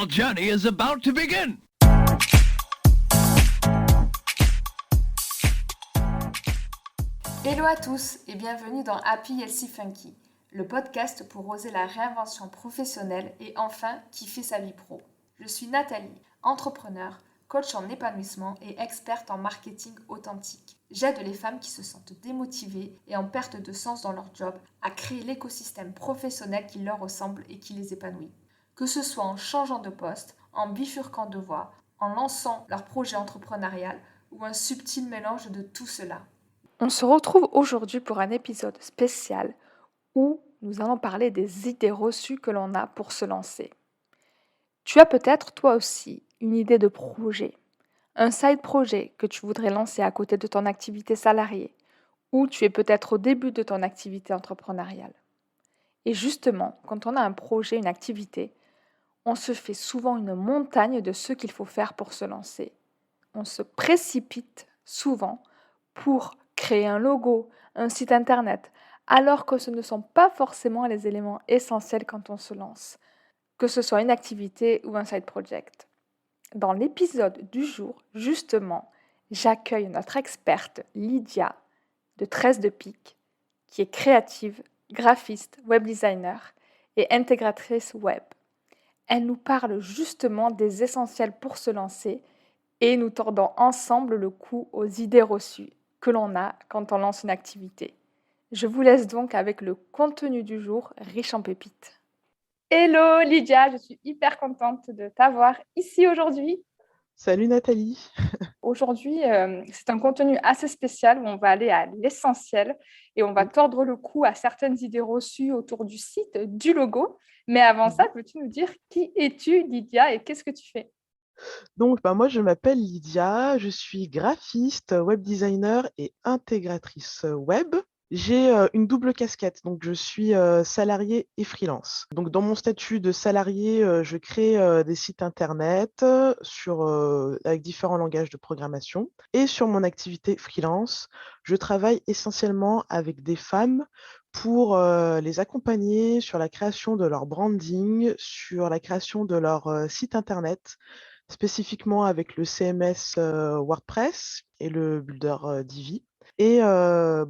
Our journey is about to begin. Hello à tous et bienvenue dans Happy Healthy Funky, le podcast pour oser la réinvention professionnelle et enfin kiffer sa vie pro. Je suis Nathalie, entrepreneur, coach en épanouissement et experte en marketing authentique. J'aide les femmes qui se sentent démotivées et en perte de sens dans leur job à créer l'écosystème professionnel qui leur ressemble et qui les épanouit. Que ce soit en changeant de poste, en bifurquant de voie, en lançant leur projet entrepreneurial ou un subtil mélange de tout cela. On se retrouve aujourd'hui pour un épisode spécial où nous allons parler des idées reçues que l'on a pour se lancer. Tu as peut-être toi aussi une idée de projet, un side projet que tu voudrais lancer à côté de ton activité salariée ou tu es peut-être au début de ton activité entrepreneuriale. Et justement, quand on a un projet, une activité, on se fait souvent une montagne de ce qu'il faut faire pour se lancer. On se précipite souvent pour créer un logo, un site internet, alors que ce ne sont pas forcément les éléments essentiels quand on se lance, que ce soit une activité ou un side project. Dans l'épisode du jour, justement, j'accueille notre experte Lydia de 13 de Pique, qui est créative, graphiste, web designer et intégratrice web. Elle nous parle justement des essentiels pour se lancer et nous tordons ensemble le cou aux idées reçues que l'on a quand on lance une activité. Je vous laisse donc avec le contenu du jour riche en pépites. Hello Lydia, je suis hyper contente de t'avoir ici aujourd'hui. Salut Nathalie. Aujourd'hui, c'est un contenu assez spécial où on va aller à l'essentiel et on va tordre le cou à certaines idées reçues autour du site, du logo. Mais avant ça, peux-tu nous dire qui es-tu Lydia et qu'est-ce que tu fais? Donc, moi, je m'appelle Lydia, je suis graphiste, web designer et intégratrice web. J'ai une double casquette, donc je suis salariée et freelance. Donc, dans mon statut de salarié, je crée des sites internet avec différents langages de programmation. Et sur mon activité freelance, je travaille essentiellement avec des femmes pour les accompagner sur la création de leur branding, sur la création de leur site internet, spécifiquement avec le CMS WordPress et le builder Divi. Et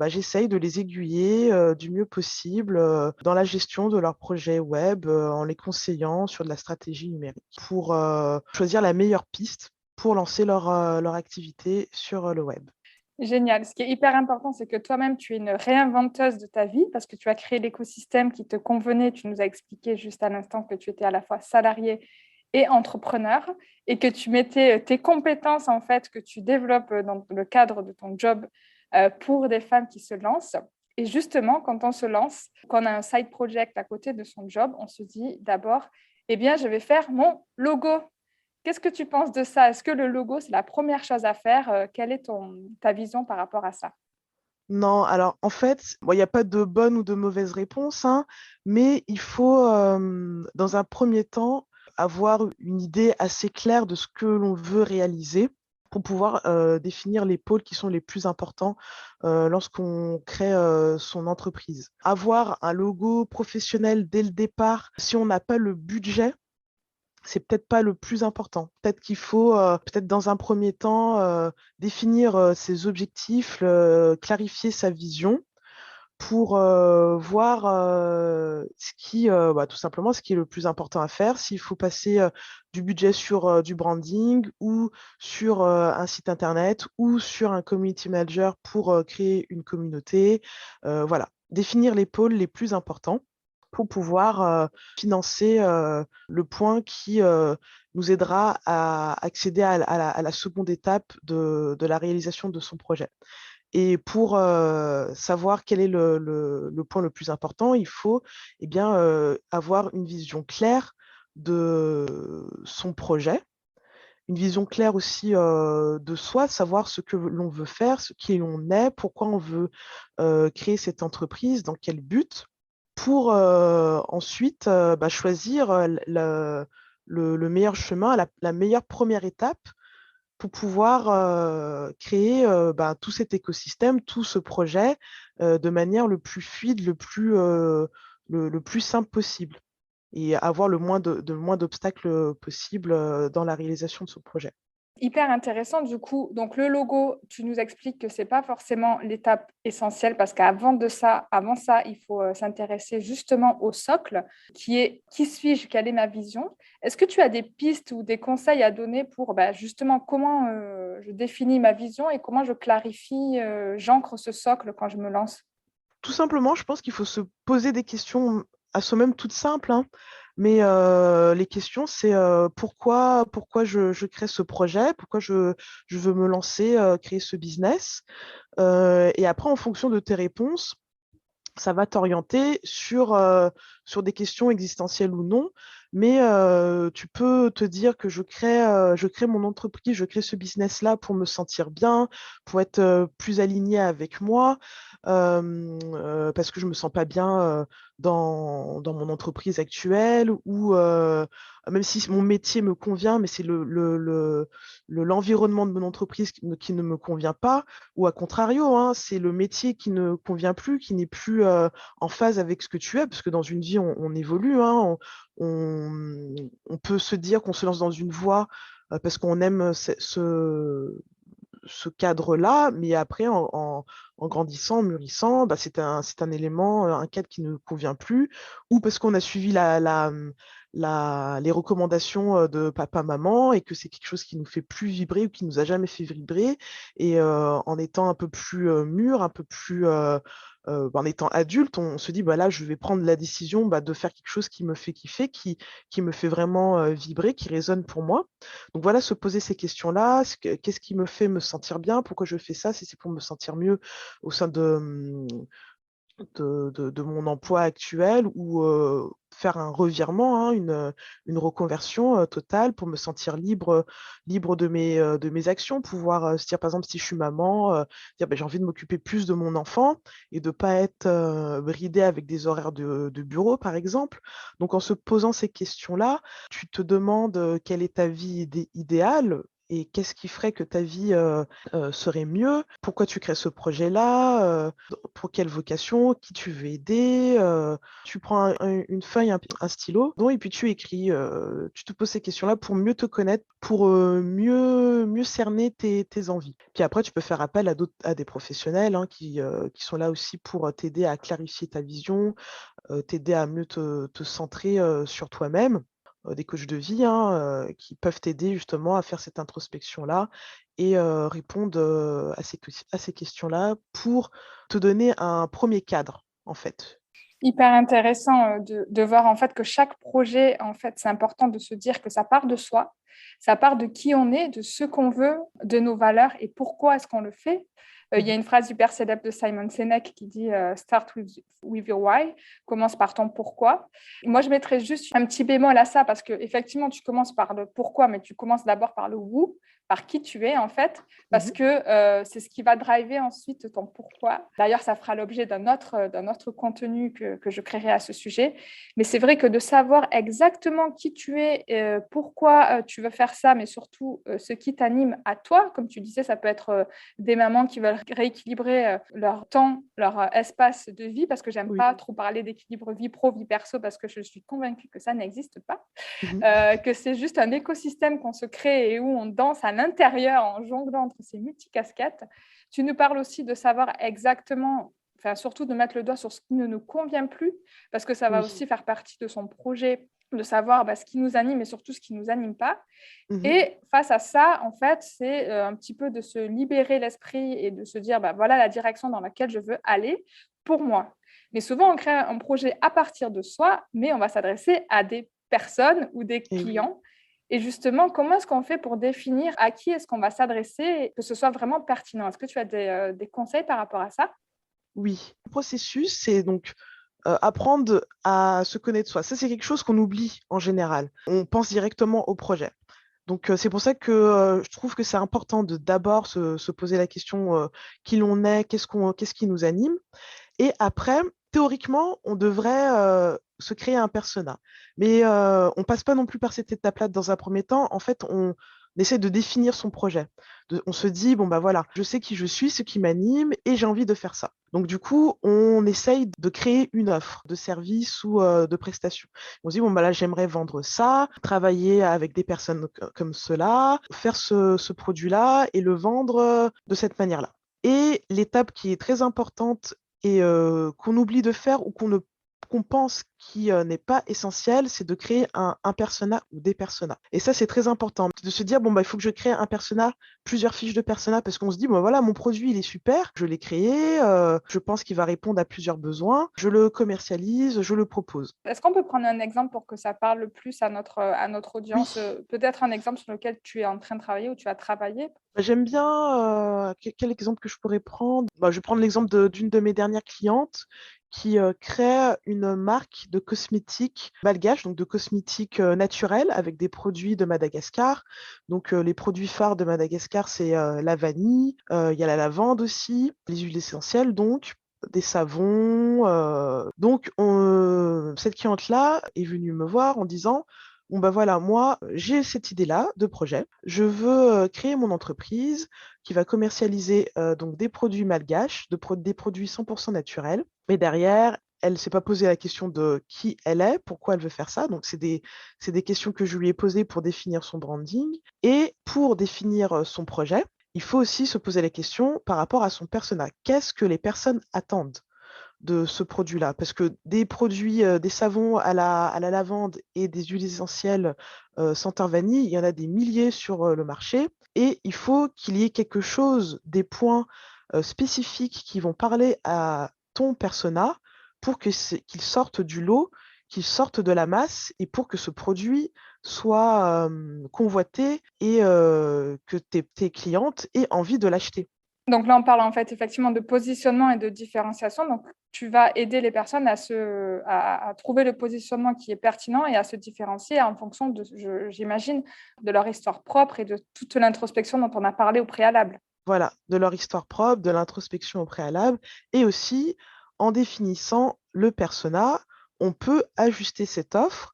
j'essaye de les aiguiller du mieux possible dans la gestion de leurs projets web en les conseillant sur de la stratégie numérique pour choisir la meilleure piste pour lancer leur activité sur le web. Génial. Ce qui est hyper important, c'est que toi-même, tu es une réinventeuse de ta vie parce que tu as créé l'écosystème qui te convenait. Tu nous as expliqué juste à l'instant que tu étais à la fois salarié et entrepreneur et que tu mettais tes compétences, en fait, que tu développes dans le cadre de ton job pour des femmes qui se lancent. Et justement, quand on se lance, quand on a un side project à côté de son job, on se dit d'abord, eh bien, je vais faire mon logo. Qu'est-ce que tu penses de ça? Est-ce que le logo, c'est la première chose à faire? Quelle est ta vision par rapport à ça? Non, alors en fait, il n'y a pas de bonne ou de mauvaise réponse, hein, mais il faut, dans un premier temps, avoir une idée assez claire de ce que l'on veut réaliser pour pouvoir définir les pôles qui sont les plus importants lorsqu'on crée son entreprise. Avoir un logo professionnel dès le départ, si on n'a pas le budget, c'est peut-être pas le plus important. Peut-être qu'il faut, peut-être dans un premier temps, définir ses objectifs, clarifier sa vision pour voir tout simplement ce qui est le plus important à faire. S'il faut passer du budget sur du branding ou sur un site internet ou sur un community manager pour créer une communauté. Voilà, définir les pôles les plus importants pour pouvoir financer le point qui nous aidera à accéder à la seconde étape de la réalisation de son projet. Et pour savoir quel est le point le plus important, il faut avoir une vision claire de son projet, une vision claire aussi de soi, savoir ce que l'on veut faire, ce qui l'on est, pourquoi on veut créer cette entreprise, dans quel but, pour ensuite choisir le meilleur chemin, la meilleure première étape pour pouvoir créer tout cet écosystème, tout ce projet de manière le plus fluide, le plus simple possible. et avoir le moins d'obstacles possible dans la réalisation de ce projet. Hyper intéressant du coup. Donc le logo, tu nous expliques que c'est pas forcément l'étape essentielle parce avant ça, il faut s'intéresser justement au socle qui est qui suis-je, quelle est ma vision. Est-ce que tu as des pistes ou des conseils à donner pour justement comment je définis ma vision et comment je clarifie, j'ancre ce socle quand je me lance? Tout simplement, je pense qu'il faut se poser des questions à soi-même toutes simples, hein. Mais les questions, c'est pourquoi je crée ce projet, pourquoi je veux me lancer, créer ce business. Et après, en fonction de tes réponses, ça va t'orienter sur des questions existentielles ou non, mais tu peux te dire que je crée mon entreprise, je crée ce business-là pour me sentir bien, pour être plus aligné avec moi, parce que je me sens pas bien dans mon entreprise actuelle, ou même si mon métier me convient, mais c'est l'environnement de mon entreprise qui ne me convient pas, ou à contrario, hein, c'est le métier qui ne convient plus, qui n'est plus en phase avec ce que tu es, parce que dans une vie, on évolue, hein, on peut se dire qu'on se lance dans une voie parce qu'on aime ce cadre-là, mais après, en grandissant, en mûrissant, bah, c'est un élément, un cadre qui ne convient plus, ou parce qu'on a suivi les recommandations de papa, maman, et que c'est quelque chose qui nous fait plus vibrer ou qui nous a jamais fait vibrer. Et en étant un peu plus mûr, un peu plus en étant adulte, on se dit, bah là, je vais prendre la décision de faire quelque chose qui me fait kiffer, qui me fait vraiment vibrer, qui résonne pour moi. Donc voilà, se poser ces questions-là, qu'est-ce qui me fait me sentir bien, pourquoi je fais ça, si c'est pour me sentir mieux au sein de mon emploi actuel, ou faire un revirement, hein, une reconversion totale pour me sentir libre de mes actions, pouvoir se dire, par exemple, si je suis maman, dire, j'ai envie de m'occuper plus de mon enfant et de ne pas être bridée avec des horaires de bureau, par exemple. Donc en se posant ces questions-là, tu te demandes quelle est ta vie idéale, et qu'est-ce qui ferait que ta vie serait mieux, pourquoi tu crées ce projet-là, pour quelle vocation, qui tu veux aider. Tu prends une feuille, un stylo, et puis tu écris, tu te poses ces questions-là pour mieux te connaître, pour mieux cerner tes envies. Puis après, tu peux faire appel à des professionnels, hein, qui sont là aussi pour t'aider à clarifier ta vision, t'aider à mieux te centrer sur toi-même. Des coachs de vie, hein, qui peuvent t'aider justement à faire cette introspection-là et répondre à ces questions-là pour te donner un premier cadre, en fait. Hyper intéressant de voir en fait que chaque projet, en fait, c'est important de se dire que ça part de soi, ça part de qui on est, de ce qu'on veut, de nos valeurs et pourquoi est-ce qu'on le fait. Il y a Mmh. une phrase hyper célèbre de Simon Sinek qui dit Start with your why, commence par ton pourquoi. Moi, je mettrais juste un petit bémol à ça parce que effectivement, tu commences par le pourquoi, mais tu commences d'abord par le who, par qui tu es en fait, parce Mmh. que c'est ce qui va driver ensuite ton pourquoi. D'ailleurs, ça fera l'objet d'un autre contenu que je créerai à ce sujet. Mais c'est vrai que de savoir exactement qui tu es, pourquoi tu veux faire ça, mais surtout ce qui t'anime à toi, comme tu disais, ça peut être des mamans qui veulent rééquilibrer leur temps, leur espace de vie, parce que j'aime Oui. pas trop parler d'équilibre vie pro, vie perso, parce que je suis convaincue que ça n'existe pas. Mmh. Que c'est juste un écosystème qu'on se crée et où on danse à l'intérieur en jonglant entre ces multicasquettes. Tu nous parles aussi de savoir exactement, enfin surtout de mettre le doigt sur ce qui ne nous convient plus, parce que ça va Oui. aussi faire partie de son projet, de savoir ce qui nous anime et surtout ce qui ne nous anime pas. Mmh. Et face à ça, en fait, c'est un petit peu de se libérer l'esprit et de se dire, voilà la direction dans laquelle je veux aller pour moi. Mais souvent, on crée un projet à partir de soi, mais on va s'adresser à des personnes ou des Et oui. clients. Et justement, comment est-ce qu'on fait pour définir à qui est-ce qu'on va s'adresser, que ce soit vraiment pertinent? Est-ce que tu as des conseils par rapport à ça? Oui. Le processus, c'est donc apprendre à se connaître soi. Ça, c'est quelque chose qu'on oublie en général. On pense directement au projet. Donc, c'est pour ça que je trouve que c'est important de d'abord se poser la question qui l'on est, qu'est-ce qui nous anime. Et après, théoriquement, on devrait se créer un persona. Mais on passe pas non plus par cette étape-là dans un premier temps. En fait, on essaie de définir son projet. On se dit, bon, bah voilà, je sais qui je suis, ce qui m'anime, et j'ai envie de faire ça. Donc, du coup, on essaye de créer une offre de service ou de prestation. On se dit, bon, bah là, j'aimerais vendre ça, travailler avec des personnes comme cela, faire ce produit-là et le vendre de cette manière-là. Et l'étape qui est très importante et qu'on oublie de faire ou qu'on pense qui n'est pas essentiel, c'est de créer un persona ou des personas. Et ça, c'est très important. De se dire, bon, bah, il faut que je crée un persona, plusieurs fiches de persona, parce qu'on se dit, bon, voilà, mon produit, il est super, je l'ai créé, je pense qu'il va répondre à plusieurs besoins, je le commercialise, je le propose. Est-ce qu'on peut prendre un exemple pour que ça parle plus à notre Oui, audience? Peut-être un exemple sur lequel tu es en train de travailler ou tu as travaillé? bah, j'aime bien, quel exemple que je pourrais prendre? Bah, je vais prendre l'exemple d'une de mes dernières clientes qui crée une marque de cosmétiques malgaches, donc de cosmétiques naturels avec des produits de Madagascar. Donc les produits phares de Madagascar, c'est la vanille, il y a la lavande aussi, les huiles essentielles donc, des savons. Donc cette cliente-là est venue me voir en disant, bon bah voilà, moi j'ai cette idée-là de projet. Je veux créer mon entreprise qui va commercialiser donc des produits malgaches, des produits 100% naturels. Mais derrière, elle ne s'est pas posé la question de qui elle est, pourquoi elle veut faire ça. Donc c'est des questions que je lui ai posées pour définir son branding. Et pour définir son projet, il faut aussi se poser la question par rapport à son persona. Qu'est-ce que les personnes attendent de ce produit-là? Parce que des produits, des savons à la lavande et des huiles essentielles senteur vanille, il y en a des milliers sur le marché. Et il faut qu'il y ait quelque chose, des points spécifiques qui vont parler à ton persona pour qu'il sorte du lot, qu'il sorte de la masse et pour que ce produit soit convoité et que tes clientes aient envie de l'acheter. Donc là, on parle en fait effectivement de positionnement et de différenciation. Donc, tu vas aider les personnes à trouver le positionnement qui est pertinent et à se différencier en fonction de, j'imagine, de leur histoire propre et de toute l'introspection dont on a parlé au préalable. Voilà, de leur histoire propre, de l'introspection au préalable, et aussi en définissant le persona, on peut ajuster cette offre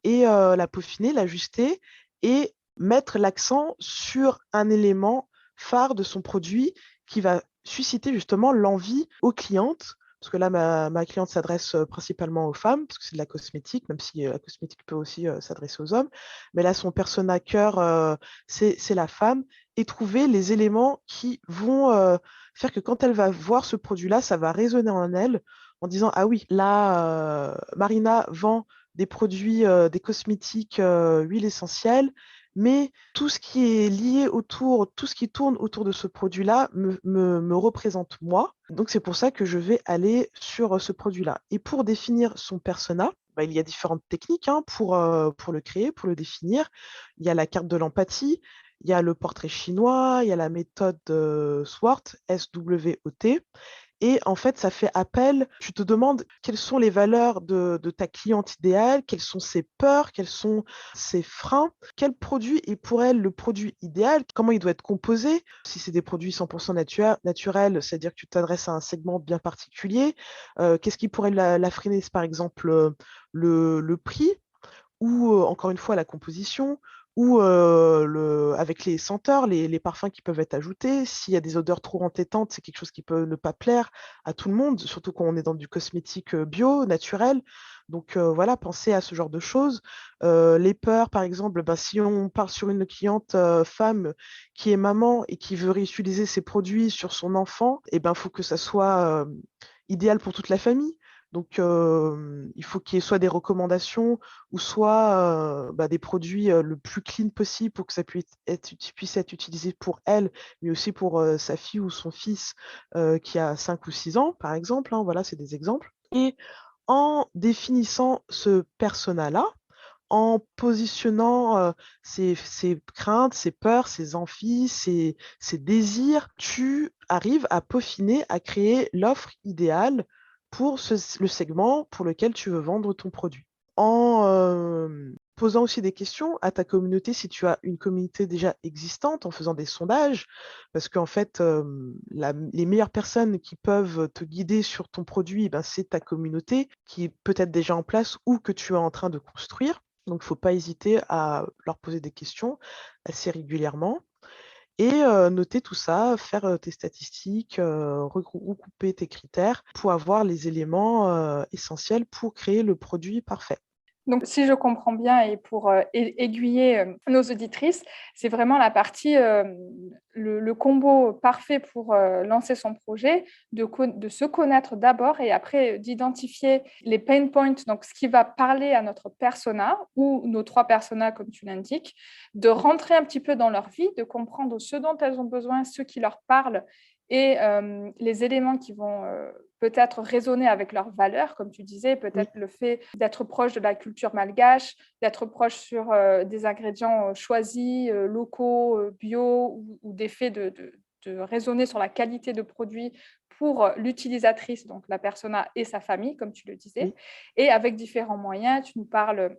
et la peaufiner, l'ajuster et mettre l'accent sur un élément phare de son produit qui va susciter justement l'envie aux clientes. Parce que là, ma cliente s'adresse principalement aux femmes, parce que c'est de la cosmétique, même si la cosmétique peut aussi s'adresser aux hommes. Mais là, son persona cœur, c'est la femme. Et trouver les éléments qui vont faire que quand elle va voir ce produit-là, ça va résonner en elle en disant, ah oui, là, Marina vend des produits, des cosmétiques, huiles essentielles, mais tout ce qui est lié autour, tout ce qui tourne autour de ce produit-là me représente moi. Donc c'est pour ça que je vais aller sur ce produit-là. Et pour définir son persona, bah, il y a différentes techniques hein, pour le créer, pour le définir. Il y a la carte de l'empathie, il y a le portrait chinois, il y a la méthode SWOT, SWOT. Et en fait, ça fait appel, tu te demandes quelles sont les valeurs de ta cliente idéale, quelles sont ses peurs, quels sont ses freins, quel produit est pour elle le produit idéal, comment il doit être composé. Si c'est des produits 100% naturels, c'est-à-dire que tu t'adresses à un segment bien particulier. Qu'est-ce qui pourrait la freiner? C'est par exemple le prix ou encore une fois la composition, ou avec les senteurs, les parfums qui peuvent être ajoutés. S'il y a des odeurs trop entêtantes, c'est quelque chose qui peut ne pas plaire à tout le monde, surtout quand on est dans du cosmétique bio, naturel. Donc voilà, pensez à ce genre de choses. Les peurs, par exemple, ben, si on part sur une cliente femme qui est maman et qui veut réutiliser ses produits sur son enfant, il faut que ça soit idéal pour toute la famille. Donc, il faut qu'il y ait soit des recommandations ou soit des produits le plus clean possible pour que ça puisse être utilisé pour elle, mais aussi pour sa fille ou son fils qui a 5 ou 6 ans, par exemple. Hein, voilà, c'est des exemples. Et en définissant ce persona-là, en positionnant ses craintes, ses peurs, ses envies, ses désirs, tu arrives à peaufiner, à créer l'offre idéale pour le segment pour lequel tu veux vendre ton produit. En posant aussi des questions à ta communauté, si tu as une communauté déjà existante, en faisant des sondages, parce qu'en fait, les meilleures personnes qui peuvent te guider sur ton produit, c'est ta communauté qui est peut-être déjà en place ou que tu es en train de construire. Donc il ne faut pas hésiter à leur poser des questions assez régulièrement et noter tout ça, faire, tes statistiques, regrouper tes critères pour avoir les éléments, essentiels pour créer le produit parfait. Donc, si je comprends bien et pour aiguiller nos auditrices, c'est vraiment la partie, le combo parfait pour lancer son projet, de se connaître d'abord et après d'identifier les pain points, donc ce qui va parler à notre persona ou nos 3 personas comme tu l'indiques, de rentrer un petit peu dans leur vie, de comprendre ce dont elles ont besoin, ce qui leur parle et les éléments qui vont peut-être résonner avec leurs valeurs, comme tu disais, Oui, peut-être le fait d'être proche de la culture malgache, d'être proche sur des ingrédients choisis, locaux, bio, ou des faits de raisonner sur la qualité de produit pour l'utilisatrice, donc la persona et sa famille, comme tu le disais. oui. Et avec différents moyens, tu nous parles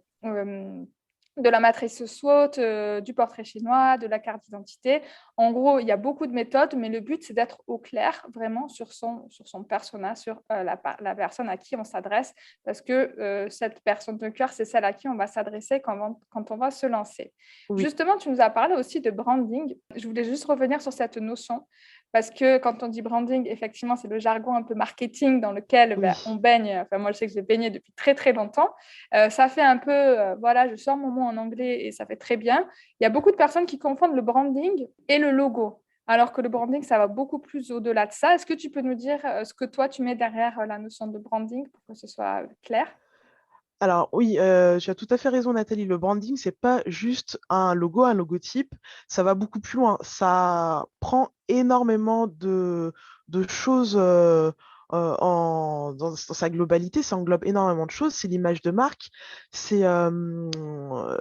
de la matrice SWOT, du portrait chinois, de la carte d'identité. En gros, il y a beaucoup de méthodes, mais le but, c'est d'être au clair vraiment sur son persona, sur la personne à qui on s'adresse, parce que cette personne de cœur, c'est celle à qui on va s'adresser quand on va se lancer. Oui. Justement, tu nous as parlé aussi de branding. Je voulais juste revenir sur cette notion, parce que quand on dit branding, effectivement, c'est le jargon un peu marketing dans lequel on Oui. baigne. Enfin, moi, je sais que j'ai baigné depuis très, très longtemps. Ça fait un peu, voilà, je sors mon mot en anglais et ça fait très bien. Il y a beaucoup de personnes qui confondent le branding et le logo, alors que le branding, ça va beaucoup plus au-delà de ça. Est-ce que tu peux nous dire ce que toi, tu mets derrière la notion de branding pour que ce soit clair? Alors oui, tu as tout à fait raison Nathalie, le branding, c'est pas juste un logo, un logotype, ça va beaucoup plus loin. Ça prend énormément de choses, dans sa globalité, ça englobe énormément de choses. C'est l'image de marque, c'est,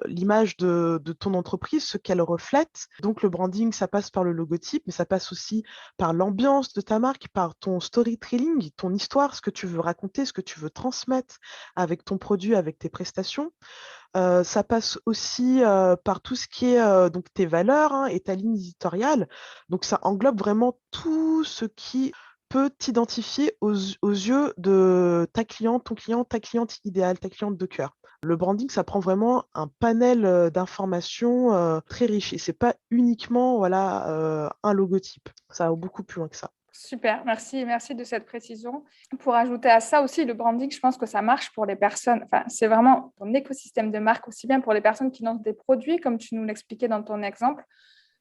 l'image de ton entreprise, ce qu'elle reflète. Donc le branding, ça passe par le logotype, mais ça passe aussi par l'ambiance de ta marque, par ton storytelling, ton histoire, ce que tu veux raconter, ce que tu veux transmettre avec ton produit, avec tes prestations. Ça passe aussi, par tout ce qui est, donc tes valeurs, hein, et ta ligne éditoriale. Donc ça englobe vraiment tout ce qui peut t'identifier aux yeux de ta cliente, ton client, ta cliente idéale, ta cliente de cœur. Le branding, ça prend vraiment un panel, d'informations, très riche et c'est pas uniquement, voilà, un logotype. Ça va beaucoup plus loin que ça. Super, merci, merci de cette précision. Pour ajouter à ça aussi, le branding, je pense que ça marche pour les personnes, enfin, c'est vraiment ton écosystème de marque, aussi bien pour les personnes qui lancent des produits, comme tu nous l'expliquais dans ton exemple,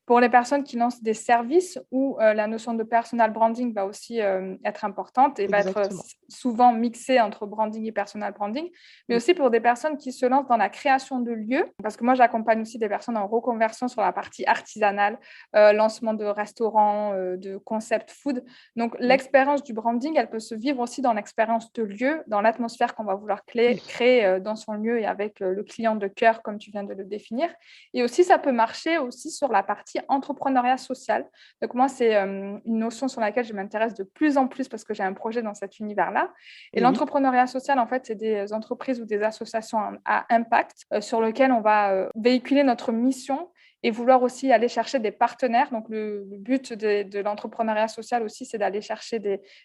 pour les personnes qui lancent des services où la notion de personal branding va aussi être importante et va être Exactement. souvent mixée entre branding et personal branding, mais Oui. aussi pour des personnes qui se lancent dans la création de lieux, parce que moi j'accompagne aussi des personnes en reconversion sur la partie artisanale, lancement de restaurants, de concept food. Donc Oui. l'expérience du branding, elle peut se vivre aussi dans l'expérience de lieu, dans l'atmosphère qu'on va vouloir Oui. créer dans son lieu et avec le client de cœur, comme tu viens de le définir. Et aussi, ça peut marcher aussi sur la partie entrepreneuriat social. Donc moi, c'est une notion sur laquelle je m'intéresse de plus en plus parce que j'ai un projet dans cet univers-là. Et Et oui. l'entrepreneuriat social, en fait, c'est des entreprises ou des associations à impact sur lesquelles on va véhiculer notre mission et vouloir aussi aller chercher des partenaires. Donc, le but de l'entrepreneuriat social aussi, c'est d'aller chercher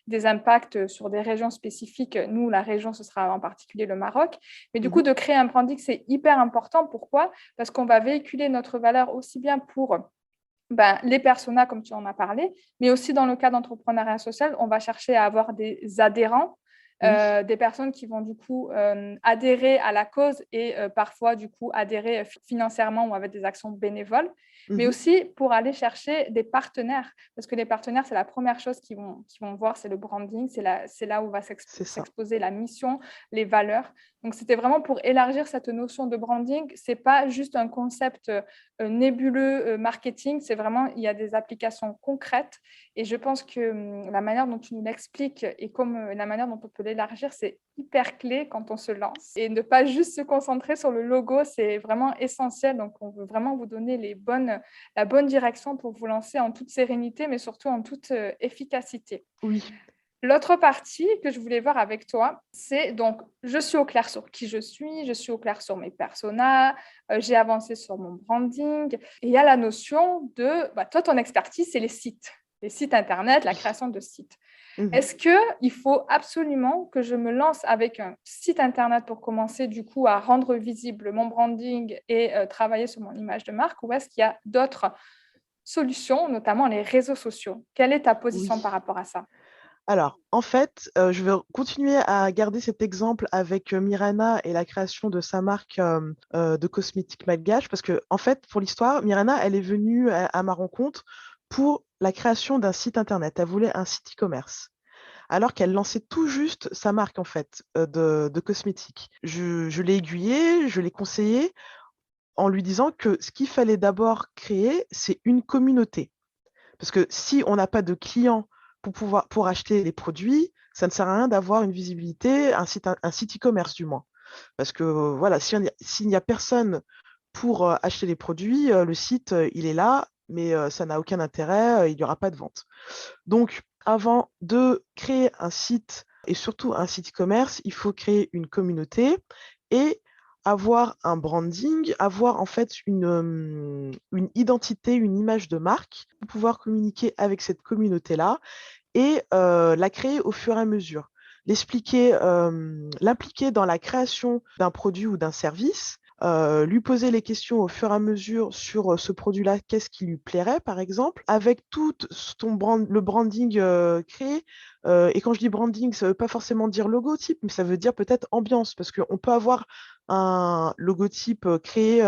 des impacts sur des régions spécifiques. Nous, la région, ce sera en particulier le Maroc. Mais du coup, Mmh. de créer un branding, c'est hyper important. Pourquoi? Parce qu'on va véhiculer notre valeur aussi bien pour les personas, comme tu en as parlé, mais aussi dans le cas d'entrepreneuriat social, on va chercher à avoir des adhérents, Oui. des personnes qui vont du coup adhérer à la cause et parfois du coup adhérer financièrement ou avec des actions bénévoles, mais Mmh. aussi pour aller chercher des partenaires, parce que les partenaires, c'est la première chose qu'ils vont voir, c'est le branding, c'est là où va C'est ça. s'exposer la mission, les valeurs. Donc c'était vraiment pour élargir cette notion de branding. C'est pas juste un concept nébuleux marketing, c'est vraiment, il y a des applications concrètes et je pense que la manière dont tu nous l'expliques et comme la manière dont on peut l'élargir, c'est hyper clé quand on se lance. Et ne pas juste se concentrer sur le logo, c'est vraiment essentiel. Donc, on veut vraiment vous donner la bonne direction pour vous lancer en toute sérénité, mais surtout en toute efficacité. Oui. L'autre partie que je voulais voir avec toi, c'est donc, je suis au clair sur qui je suis au clair sur mes personas, j'ai avancé sur mon branding. Et il y a la notion de, toi, ton expertise, c'est les sites internet, la Oui. création de sites. Mmh. Est-ce qu'il faut absolument que je me lance avec un site internet pour commencer, du coup, à rendre visible mon branding et travailler sur mon image de marque? Ou est-ce qu'il y a d'autres solutions, notamment les réseaux sociaux? Quelle est ta Oui. position par rapport à ça? Alors, en fait, je vais continuer à garder cet exemple avec, Mirana et la création de sa marque, de cosmétiques malgaches parce que, en fait, pour l'histoire, Mirana, elle est venue à ma rencontre pour la création d'un site internet. Elle voulait un site e-commerce, alors qu'elle lançait tout juste sa marque, en fait, de cosmétiques. Je l'ai aiguillée, je l'ai conseillée en lui disant que ce qu'il fallait d'abord créer, c'est une communauté. Parce que si on n'a pas de clients pour acheter les produits, ça ne sert à rien d'avoir une visibilité, un site e-commerce du moins. Parce que voilà, s'il n'y a personne pour acheter les produits, le site, il est là, mais ça n'a aucun intérêt, il n'y aura pas de vente. Donc, avant de créer un site et surtout un site e-commerce, il faut créer une communauté et avoir un branding, avoir en fait une identité, une image de marque pour pouvoir communiquer avec cette communauté-là et la créer au fur et à mesure. L'impliquer dans la création d'un produit ou d'un service, lui poser les questions au fur et à mesure sur ce produit-là, qu'est-ce qui lui plairait, par exemple, avec le branding créé. Et quand je dis branding, ça ne veut pas forcément dire logotype, mais ça veut dire peut-être ambiance, parce qu'on peut avoir un logotype créé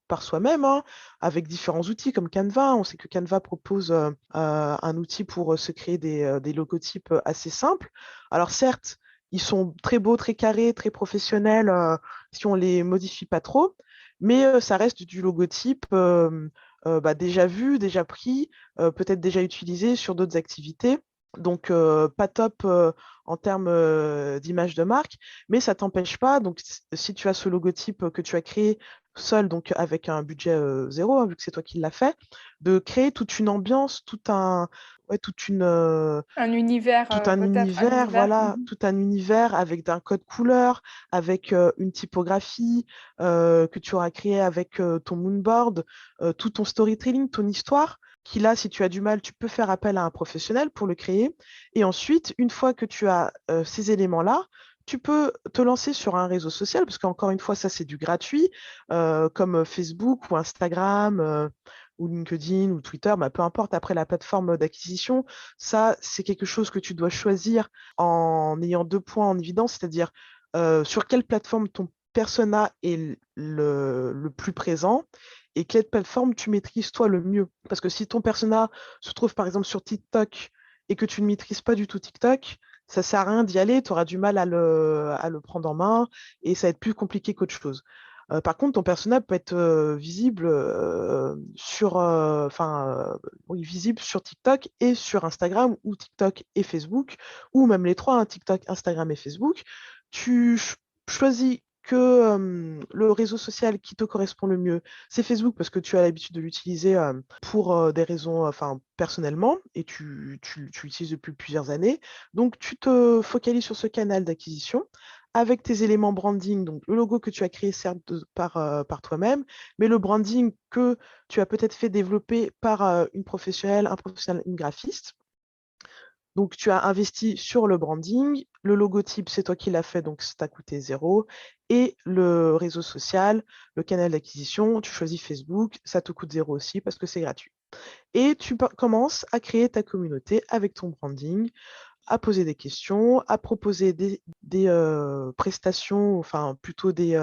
par soi-même, hein, avec différents outils comme Canva. On sait que Canva propose un outil pour se créer des logotypes assez simples. Alors certes, ils sont très beaux, très carrés, très professionnels si on les modifie pas trop, mais ça reste du logotype déjà vu, déjà pris, peut-être déjà utilisé sur d'autres activités. Donc, pas top en termes d'image de marque, mais ça t'empêche pas. Donc, si tu as ce logotype que tu as créé seul, donc avec un budget zéro, hein, vu que c'est toi qui l'as fait, de créer toute une ambiance, ouais, tout un Peut-être un univers, univers? voilà, Mmh. tout un univers avec un code couleur, avec une typographie que tu auras créé avec ton moonboard, tout ton storytelling, ton histoire, qui là, si tu as du mal, tu peux faire appel à un professionnel pour le créer. Et ensuite, une fois que tu as ces éléments-là, tu peux te lancer sur un réseau social, parce qu'encore une fois, ça, c'est du gratuit, comme Facebook ou Instagram. Ou LinkedIn ou Twitter, bah, peu importe après la plateforme d'acquisition, ça, c'est quelque chose que tu dois choisir en ayant deux points en évidence, c'est-à-dire sur quelle plateforme ton persona est le plus présent et quelle plateforme tu maîtrises toi le mieux. Parce que si ton persona se trouve par exemple sur TikTok et que tu ne maîtrises pas du tout TikTok, ça ne sert à rien d'y aller, tu auras du mal à le prendre en main et ça va être plus compliqué qu'autre chose. Par contre, ton persona peut être visible oui, visible sur TikTok et sur Instagram ou TikTok et Facebook, ou même les trois, hein, TikTok, Instagram et Facebook. Tu choisis que le réseau social qui te correspond le mieux, c'est Facebook parce que tu as l'habitude de l'utiliser pour des raisons, personnellement, et tu l'utilises depuis plusieurs années. Donc, tu te focalises sur ce canal d'acquisition avec tes éléments branding, donc le logo que tu as créé certes par toi-même, mais le branding que tu as peut-être fait développer par une professionnelle, un professionnel, une graphiste. Donc tu as investi sur le branding, le logotype, c'est toi qui l'as fait, donc ça t'a coûté zéro. Et le réseau social, le canal d'acquisition, tu choisis Facebook, ça te coûte zéro aussi parce que c'est gratuit. Et tu commences à créer ta communauté avec ton branding, à poser des questions, à proposer des prestations, enfin plutôt des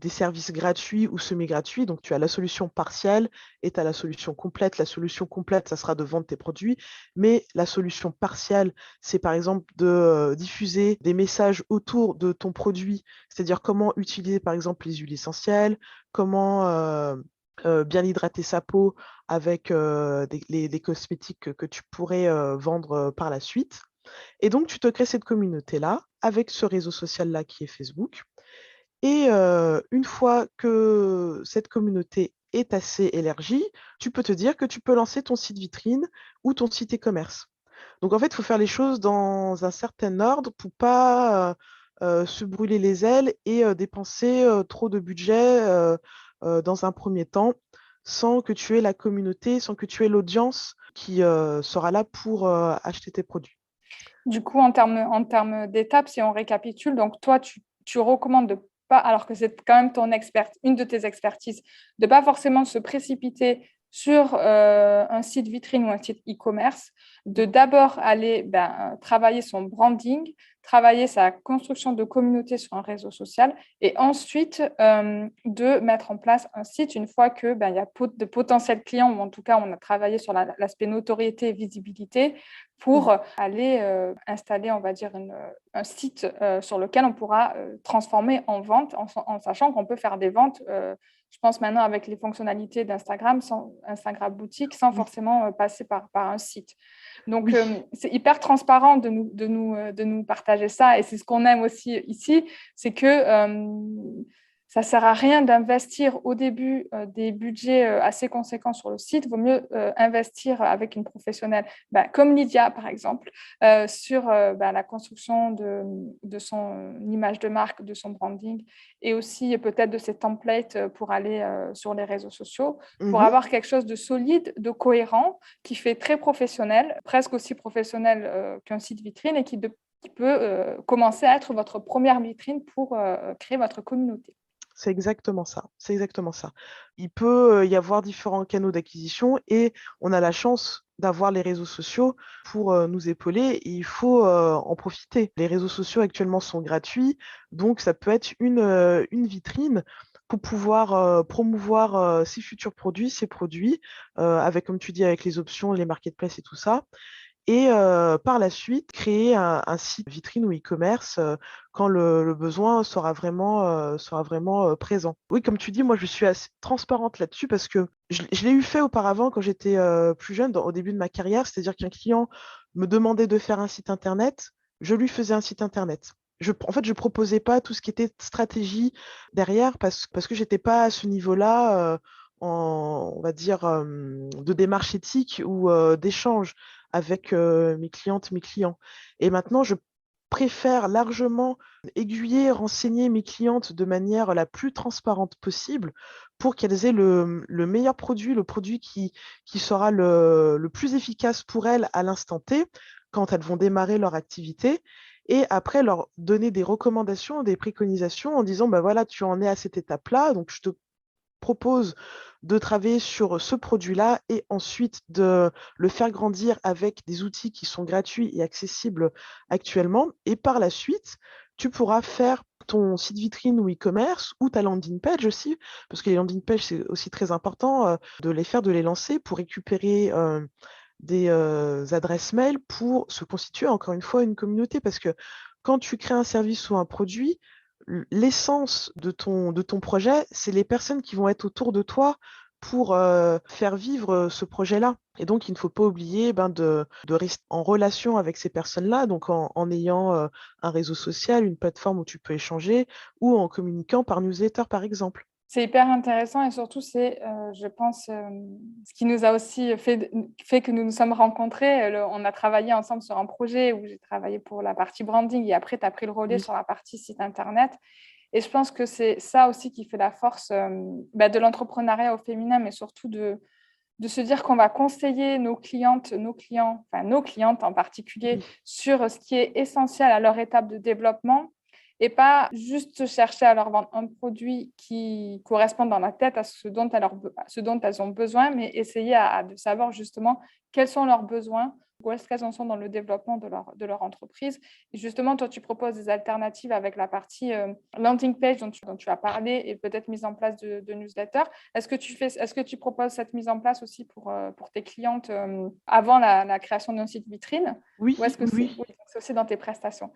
services gratuits ou semi-gratuits. Donc tu as la solution partielle et tu as la solution complète. La solution complète, ça sera de vendre tes produits, mais la solution partielle, c'est par exemple de diffuser des messages autour de ton produit, c'est-à-dire comment utiliser par exemple les huiles essentielles, comment bien hydrater sa peau avec les cosmétiques que tu pourrais vendre par la suite. Et donc, tu te crées cette communauté-là avec ce réseau social-là qui est Facebook. Et une fois que cette communauté est assez élargie, tu peux te dire que tu peux lancer ton site vitrine ou ton site e-commerce. Donc, en fait, il faut faire les choses dans un certain ordre pour pas se brûler les ailes et dépenser trop de budget dans un premier temps sans que tu aies la communauté, sans que tu aies l'audience qui sera là pour acheter tes produits. Du coup, en termes d'étapes, si on récapitule, donc toi, tu recommandes de pas, alors que c'est quand même une de tes expertises, de pas forcément se précipiter sur un site vitrine ou un site e-commerce, de d'abord aller travailler son branding, travailler sa construction de communauté sur un réseau social, et ensuite de mettre en place un site une fois que il y a de potentiels clients, ou en tout cas on a travaillé sur l'aspect notoriété et visibilité, Mmh. pour aller installer, on va dire, un site sur lequel on pourra transformer en vente, en sachant qu'on peut faire des ventes, je pense maintenant avec les fonctionnalités d'Instagram, Instagram boutique, sans Oui, forcément passer par un site. Donc, oui. c'est hyper transparent de nous partager ça. Et c'est ce qu'on aime aussi ici, c'est que ça ne sert à rien d'investir au début des budgets assez conséquents sur le site. Il vaut mieux investir avec une professionnelle, comme Lydia, par exemple, sur la construction de son image de marque, de son branding, et aussi peut-être de ses templates pour aller sur les réseaux sociaux, pour Mmh. avoir quelque chose de solide, de cohérent, qui fait très professionnel, presque aussi professionnel qu'un site vitrine, et qui peut commencer à être votre première vitrine pour créer votre communauté. C'est exactement ça, c'est exactement ça. Il peut, y avoir différents canaux d'acquisition et on a la chance d'avoir les réseaux sociaux pour, nous épauler et il faut, en profiter. Les réseaux sociaux actuellement sont gratuits, donc ça peut être une vitrine pour pouvoir, promouvoir, ses futurs produits, ses produits, avec comme tu dis, avec les options, les marketplaces et tout ça. Et par la suite, créer un site vitrine ou e-commerce, quand le besoin sera vraiment présent. Oui, comme tu dis, moi, je suis assez transparente là-dessus parce que je l'ai eu fait auparavant quand j'étais, plus jeune, au début de ma carrière. C'est-à-dire qu'un client me demandait de faire un site internet, je lui faisais un site internet. En fait, je proposais pas tout ce qui était stratégie derrière parce que j'étais pas à ce niveau-là, on va dire, de démarche éthique ou, d'échange avec mes clientes, mes clients. Et maintenant, je préfère largement aiguiller, renseigner mes clientes de manière la plus transparente possible pour qu'elles aient le meilleur produit, le produit qui sera le plus efficace pour elles à l'instant T, quand elles vont démarrer leur activité. Et après, leur donner des recommandations, des préconisations en disant, bah voilà, tu en es à cette étape-là, donc je te propose de travailler sur ce produit-là et ensuite de le faire grandir avec des outils qui sont gratuits et accessibles actuellement. Et par la suite, tu pourras faire ton site vitrine ou e-commerce ou ta landing page aussi, parce que les landing pages, c'est aussi très important de les faire, de les lancer pour récupérer des adresses mail pour se constituer encore une fois une communauté. Parce que quand tu crées un service ou un produit, l'essence de ton projet, c'est les personnes qui vont être autour de toi pour faire vivre ce projet-là. Et donc, il ne faut pas oublier de rester en relation avec ces personnes-là, donc en ayant un réseau social, une plateforme où tu peux échanger, ou en communiquant par newsletter, par exemple. C'est hyper intéressant, et surtout, c'est, je pense, ce qui nous a aussi fait que nous nous sommes rencontrés. On a travaillé ensemble sur un projet où j'ai travaillé pour la partie branding, et après, tu as pris le relais Oui, sur la partie site internet. Et je pense que c'est ça aussi qui fait la force de l'entrepreneuriat au féminin, mais surtout de se dire qu'on va conseiller nos clientes, nos clients, enfin nos clientes en particulier, oui. sur ce qui est essentiel à leur étape de développement, et pas juste chercher à leur vendre un produit qui correspond dans la tête à ce dont elles ont besoin, mais essayer de savoir justement quels sont leurs besoins, où est-ce qu'elles en sont dans le développement de leur entreprise. Et justement, toi, tu proposes des alternatives avec la partie landing page dont tu as parlé, et peut-être mise en place de newsletter. Est-ce que tu proposes cette mise en place aussi pour tes clientes avant la création d'un site vitrine, Oui, ou est-ce que oui, c'est oui. oui, c'est aussi dans tes prestations?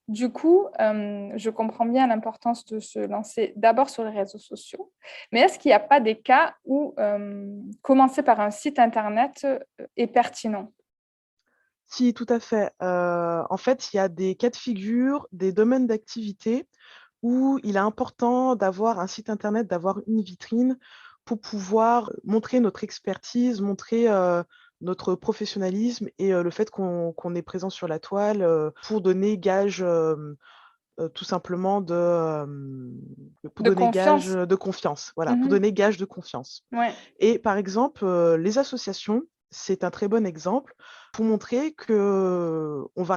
Du coup, je comprends bien l'importance de se lancer d'abord sur les réseaux sociaux, mais est-ce qu'il n'y a pas des cas où commencer par un site internet est pertinent? Si, tout à fait. En fait, il y a des cas de figure, des domaines d'activité où il est important d'avoir un site internet, d'avoir une vitrine pour pouvoir montrer notre expertise, montrer, notre professionnalisme et le fait qu'on est présent sur la toile, pour donner gage, tout simplement pour De donner gage, confiance? de confiance. Voilà, pour Mmh. donner gage de confiance. Ouais. Et par exemple, les associations c'est un très bon exemple pour montrer que on doit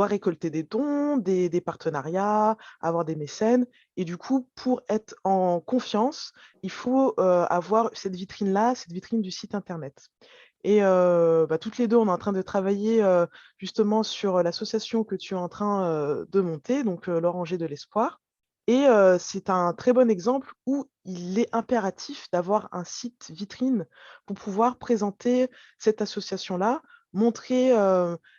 récolter des dons, des partenariats, avoir des mécènes et du coup, pour être en confiance, il faut, avoir cette vitrine-là, cette vitrine du site internet. Et toutes les 2, on est en train de travailler, justement sur l'association que tu es en train, de monter, donc l'Oranger de l'Espoir. Et c'est un très bon exemple où il est impératif d'avoir un site vitrine pour pouvoir présenter cette association-là, montrer,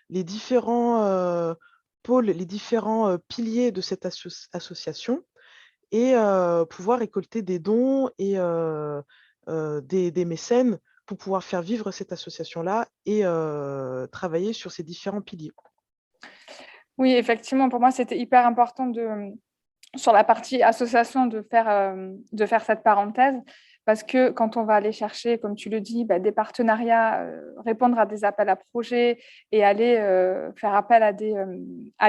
les différents, pôles, les différents, piliers de cette association et pouvoir récolter des dons et des mécènes pour pouvoir faire vivre cette association-là et travailler sur ces différents piliers. Oui, effectivement, pour moi, c'était hyper important sur la partie association de faire cette parenthèse parce que quand on va aller chercher, comme tu le dis, des partenariats, répondre à des appels à projets et aller faire appel à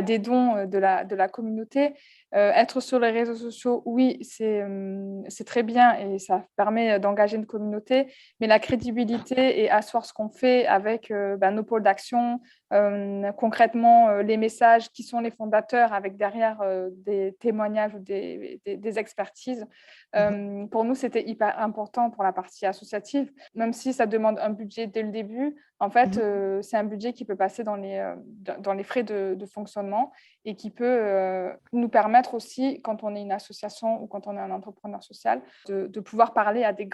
des dons de la communauté, être sur les réseaux sociaux, oui, c'est très bien et ça permet d'engager une communauté, mais la crédibilité et asseoir ce qu'on fait avec nos pôles d'action, concrètement les messages qui sont les fondateurs avec derrière des témoignages ou des expertises. Mmh. Pour nous, c'était hyper important pour la partie associative, même si ça demande un budget dès le début. En fait, Mmh. c'est un budget qui peut passer dans les frais de fonctionnement et qui peut nous permettre aussi, quand on est une association ou quand on est un entrepreneur social, de pouvoir parler à des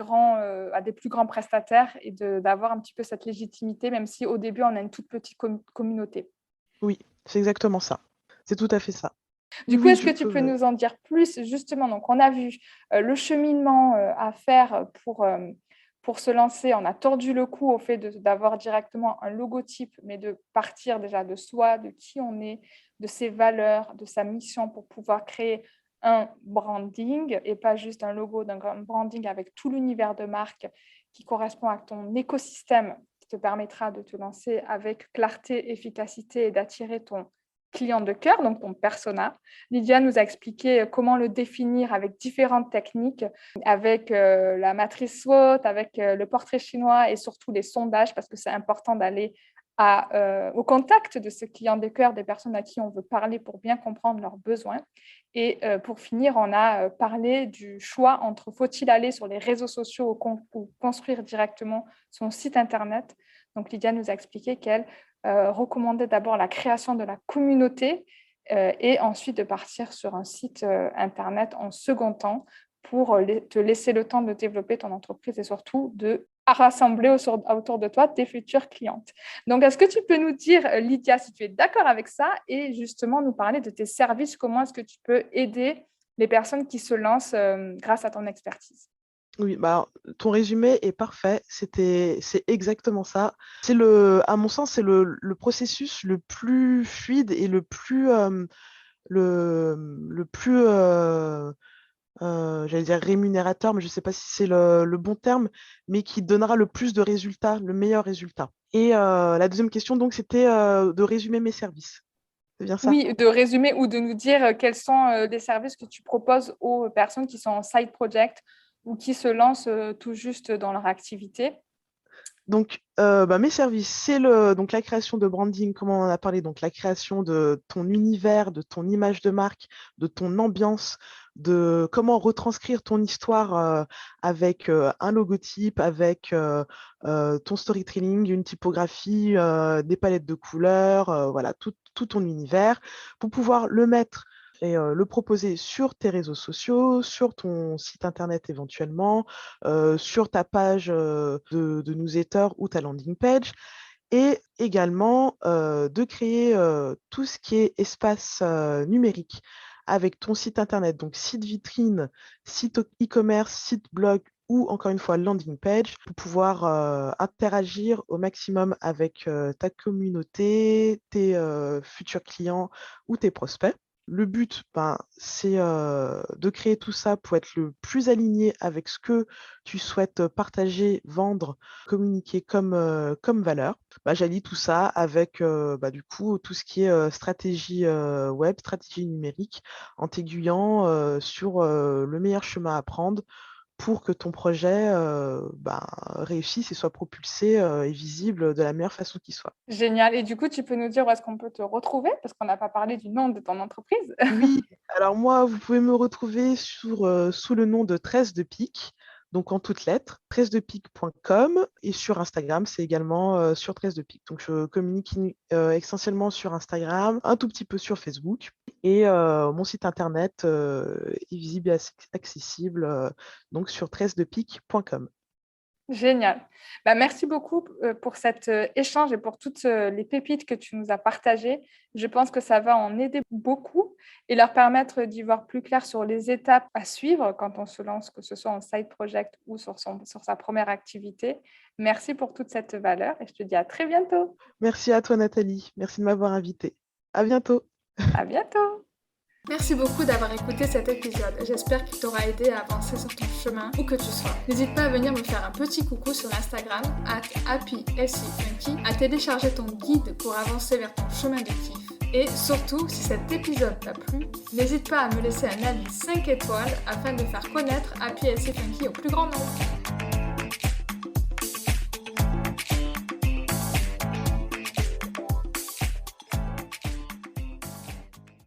plus grands prestataires et d'avoir un petit peu cette légitimité, même si au début, on a une toute petite communauté. Oui, c'est exactement ça. C'est tout à fait ça. Oui, Du coup, oui, est-ce je que tu peux peux. nous en dire plus justement? Donc, on a vu le cheminement à faire pour se lancer. On a tordu le cou au fait d'avoir directement un logotype, mais de partir déjà de soi, de qui on est, de ses valeurs, de sa mission pour pouvoir créer un branding et pas juste un logo, d'un branding avec tout l'univers de marque qui correspond à ton écosystème qui te permettra de te lancer avec clarté, efficacité et d'attirer ton client de cœur, donc ton persona. Lydia nous a expliqué comment le définir avec différentes techniques, avec la matrice SWOT, avec le portrait chinois et surtout les sondages, parce que c'est important d'aller au contact de ce client de cœur, des personnes à qui on veut parler pour bien comprendre leurs besoins. Et pour finir, on a parlé du choix entre faut-il aller sur les réseaux sociaux ou construire directement son site Internet. Donc Lydia nous a expliqué qu'elle recommandait d'abord la création de la communauté et ensuite de partir sur un site Internet en second temps pour te laisser le temps de développer ton entreprise et surtout de rassembler autour de toi tes futures clientes. Donc, est-ce que tu peux nous dire, Lydia, si tu es d'accord avec ça et justement nous parler de tes services, comment est-ce que tu peux aider les personnes qui se lancent grâce à ton expertise? Oui, ton résumé est parfait. C'est exactement ça. À mon sens, c'est le processus le plus fluide et le plus, j'allais dire rémunérateur, mais je ne sais pas si c'est le bon terme, mais qui donnera le plus de résultats, le meilleur résultat. Et la deuxième question, donc, c'était de résumer mes services. C'est bien ça? Oui, de résumer ou de nous dire quels sont les services que tu proposes aux personnes qui sont en side project ou qui se lancent tout juste dans leur activité. Donc, mes services, c'est donc la création de branding, comme on en a parlé, donc la création de ton univers, de ton image de marque, de ton ambiance, de comment retranscrire ton histoire avec un logotype, avec ton storytelling, une typographie, des palettes de couleurs, voilà, tout ton univers, pour pouvoir le mettre et le proposer sur tes réseaux sociaux, sur ton site internet éventuellement, sur ta page de newsletter ou ta landing page et également de créer tout ce qui est espace numérique avec ton site internet, donc site vitrine, site e-commerce, site blog ou encore une fois landing page pour pouvoir interagir au maximum avec ta communauté, tes futurs clients ou tes prospects. Le but, c'est de créer tout ça pour être le plus aligné avec ce que tu souhaites partager, vendre, communiquer comme valeur. J'allie tout ça avec du coup tout ce qui est stratégie web, stratégie numérique, en t'aiguillant sur le meilleur chemin à prendre pour que ton projet réussisse et soit propulsé et visible de la meilleure façon qui soit. Génial. Et du coup, tu peux nous dire où est-ce qu'on peut te retrouver? Parce qu'on n'a pas parlé du nom de ton entreprise. Oui, alors moi, vous pouvez me retrouver sous le nom de Tresse de Pique, donc en toutes lettres, tressedepique.com, et sur Instagram, c'est également sur Tresse de Pique. Donc je communique essentiellement sur Instagram, un tout petit peu sur Facebook, et mon site internet est visible et accessible donc sur tressedepique.com. Génial. Merci beaucoup pour cet échange et pour toutes les pépites que tu nous as partagées. Je pense que ça va en aider beaucoup et leur permettre d'y voir plus clair sur les étapes à suivre quand on se lance, que ce soit en side project ou sur sa première activité. Merci pour toute cette valeur et je te dis à très bientôt. Merci à toi, Nathalie. Merci de m'avoir invitée. À bientôt. À bientôt. Merci beaucoup d'avoir écouté cet épisode. J'espère qu'il t'aura aidé à avancer sur ton chemin où que tu sois. N'hésite pas à venir me faire un petit coucou sur Instagram @happySEfunky, à télécharger ton guide pour avancer vers ton chemin de kiff. Et surtout, si cet épisode t'a plu, n'hésite pas à me laisser un avis 5 étoiles afin de faire connaître Happy SE Funky au plus grand nombre.